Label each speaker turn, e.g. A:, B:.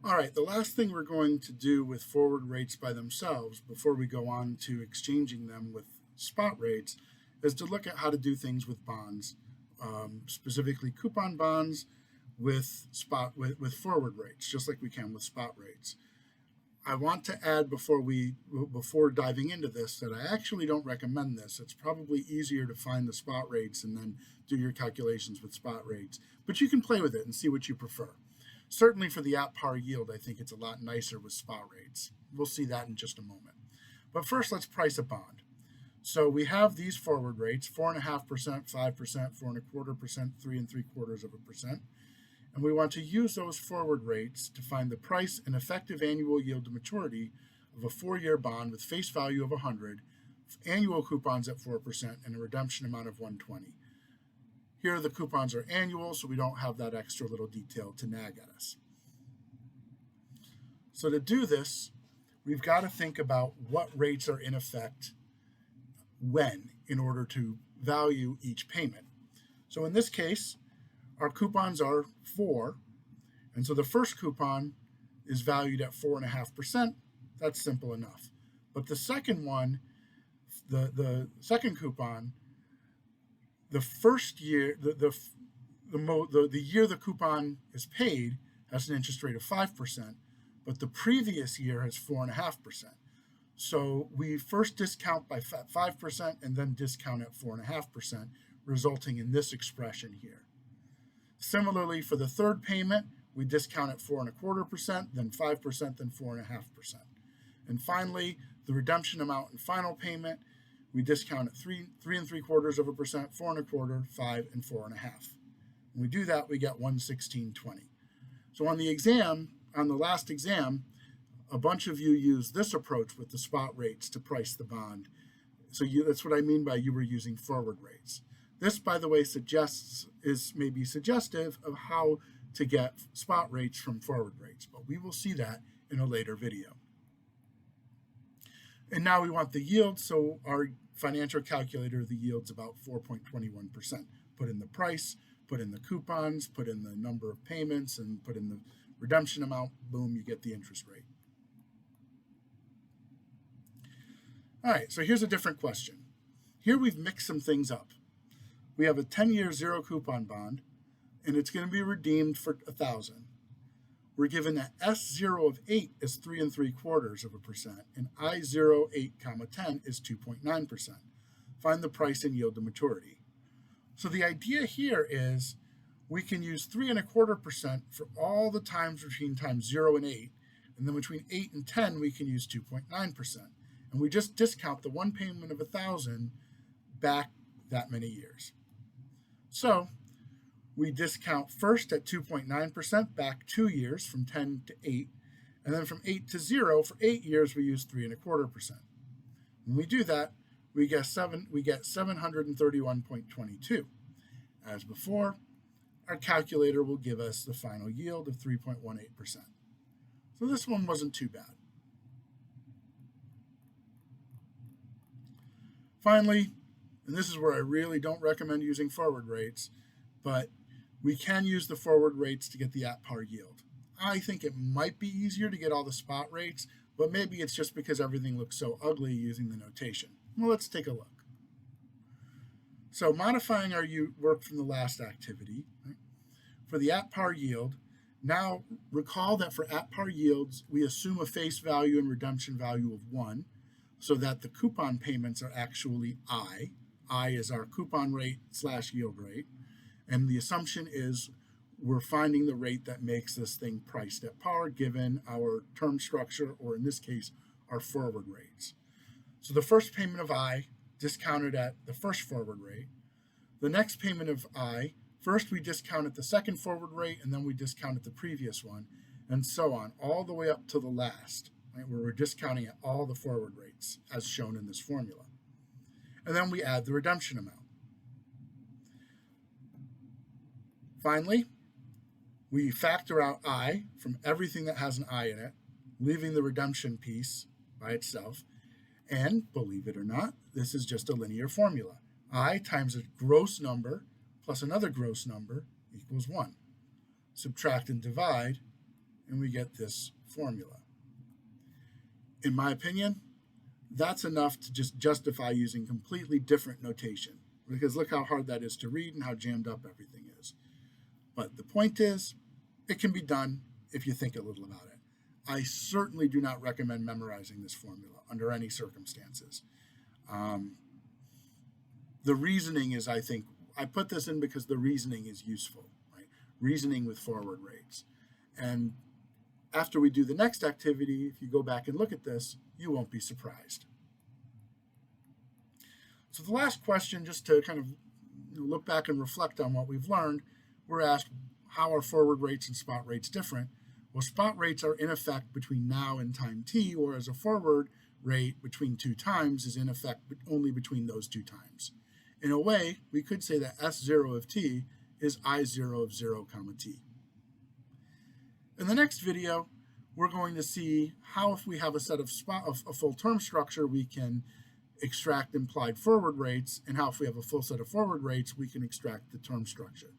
A: All right, the last thing we're going to do with forward rates by themselves before we go on to exchanging them with spot rates is to look at how to do things with bonds, specifically coupon bonds with forward rates, just like we can with spot rates. I want to add before diving into this that I actually don't recommend this. It's probably easier to find the spot rates and then do your calculations with spot rates, but you can play with it and see what you prefer. Certainly for the at par yield, I think it's a lot nicer with spot rates. We'll see that in just a moment. But first, let's price a bond. So we have these forward rates, 4.5%, 5%, 4.25%, 3.75%. And we want to use those forward rates to find the price and effective annual yield to maturity of a 4-year bond with face value of 100, annual coupons at 4%, and a redemption amount of 120. Here the coupons are annual, so we don't have that extra little detail to nag at us. So to do this, we've got to think about what rates are in effect when in order to value each payment. So in this case, our coupons are 4, and so the first coupon is valued at 4.5%. That's simple enough. But the second one, the second coupon, the first year, the year the coupon is paid has an interest rate of 5%, but the previous year has 4.5%. So we first discount by 5% and then discount at 4.5%, resulting in this expression here. Similarly, for the third payment, we discount at 4.25%, then 5%, then 4.5%. And finally, the redemption amount and final payment, we discount at 3.75%, 4.25%, 5, and 4.5. When we do that, we get 116.20. So on the last exam, a bunch of you used this approach with the spot rates to price the bond. So that's what I mean by you were using forward rates. This, by the way, is maybe suggestive of how to get spot rates from forward rates, but we will see that in a later video. And now we want the yield, so our financial calculator, the yield's about 4.21%. Put in the price, put in the coupons, put in the number of payments, and put in the redemption amount, boom, you get the interest rate. All right, so here's a different question. Here we've mixed some things up. We have a 10-year zero coupon bond, and it's going to be redeemed for 1,000. We're given that S0 of 8 is 3.75%, and I0 8, 10 is 2.9%. Find the price and yield to maturity. So the idea here is we can use 3.25% for all the times between times 0 and 8, and then between 8 and 10 we can use 2.9%. And we just discount the one payment of 1,000 back that many years. So we discount first at 2.9% back 2 years from 10 to 8, and then from 8 to 0 for 8 years we use 3.25%. When we do that, we get 731.22. As before, our calculator will give us the final yield of 3.18%. So this one wasn't too bad. Finally, and this is where I really don't recommend using forward rates, but we can use the forward rates to get the at-par yield. I think it might be easier to get all the spot rates, but maybe it's just because everything looks so ugly using the notation. Well, let's take a look. So modifying our work from the last activity, right? For the at-par yield, now recall that for at-par yields, we assume a face value and redemption value of 1, so that the coupon payments are actually I. I is our coupon rate / yield rate. And the assumption is we're finding the rate that makes this thing priced at par given our term structure, or in this case, our forward rates. So the first payment of I discounted at the first forward rate. The next payment of I, first we discount at the second forward rate, and then we discount at the previous one, and so on, all the way up to the last, right, where we're discounting at all the forward rates as shown in this formula. And then we add the redemption amount. Finally, we factor out I from everything that has an I in it, leaving the redemption piece by itself. And believe it or not, this is just a linear formula. I times a gross number plus another gross number equals 1. Subtract and divide, and we get this formula. In my opinion, that's enough to just justify using completely different notation, because look how hard that is to read and how jammed up everything is. But the point is, it can be done if you think a little about it. I certainly do not recommend memorizing this formula under any circumstances. The reasoning is, I think, I put this in because the reasoning is useful, right? Reasoning with forward rates. And after we do the next activity, if you go back and look at this, you won't be surprised. So the last question, just to kind of look back and reflect on what we've learned, we're asked, how are forward rates and spot rates different? Well, spot rates are in effect between now and time t, whereas a forward rate between two times is in effect only between those two times. In a way, we could say that S0 of t is I0 of 0 comma t. In the next video, we're going to see how, if we have a set of a full term structure, we can extract implied forward rates, and how, if we have a full set of forward rates, we can extract the term structure.